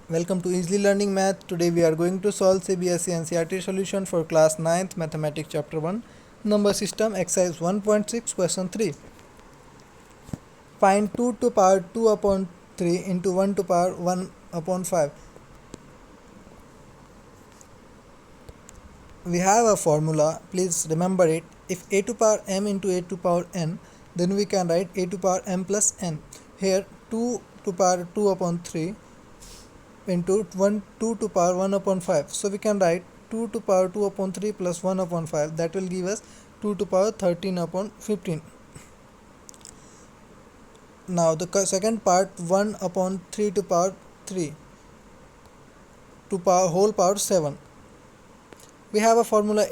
Welcome to Easily Learning Math. Today we are going to solve CBSE NCERT solution for class 9th Mathematics chapter 1 number system exercise 1.6 question 3. Find 2 to power 2 upon 3 into 1 to power 1 upon 5. We have a formula, please remember it. If a to power m into a to power n, then we can write a to power m plus n. Here 2 to power 2 upon 3 into 2 to power 1 upon 5. So we can write 2 to power 2 upon 3 plus 1 upon 5. That will give us 2 to power 13 upon 15. Now the second part, 1 upon 3 to power 3 to power whole power 7. We have a formula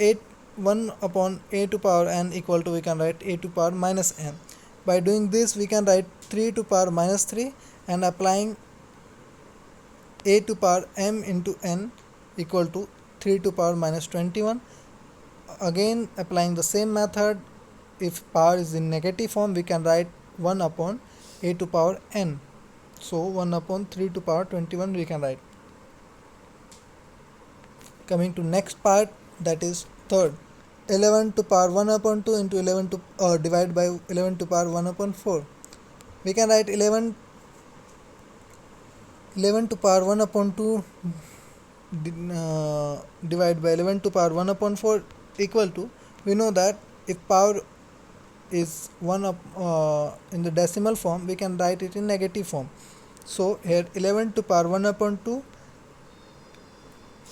1 upon a to power n equal to, we can write a to power minus n. By doing this we can write 3 to power minus 3 and applying a to power m into n equal to 3 to power minus 21. Again applying the same method, if power is in negative form we can write 1 upon a to power n. So 1 upon 3 to power 21 we can write. Coming to next part, that is third, 11 to power 1 upon 2 into 11 to divided by 11 to power 1 upon 4. We can write 11 to power 1 upon 2 divided by 11 to power 1 upon 4 equal to, we know that if power is 1 up in the decimal form, we can write it in negative form. So here 11 to power 1 upon 2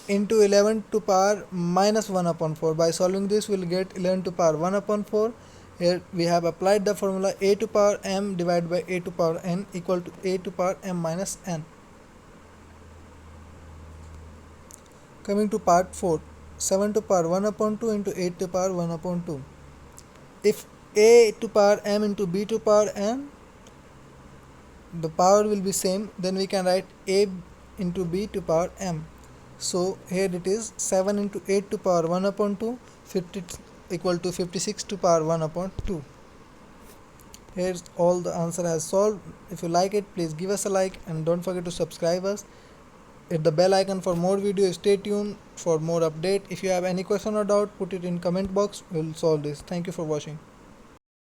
into 11 to power minus 1 upon 4. By solving this we will get 11 to power 1 upon 4. Here we have applied the formula a to power m divided by a to power n equal to a to power m minus n. Coming to part 4, 7 to power 1 upon 2 into 8 to power 1 upon 2. If a to power m into b to power n, the power will be same, then we can write a into b to power m. So here it is 7 into 8 to power 1 upon 2, 50 equal to 56 to power 1 upon 2. Here's all the answer has solved. If you like it, please give us a like and don't forget to subscribe us. Hit the bell icon for more videos. Stay tuned for more update. If you have any question or doubt, put it in comment box. We will solve this. Thank you for watching.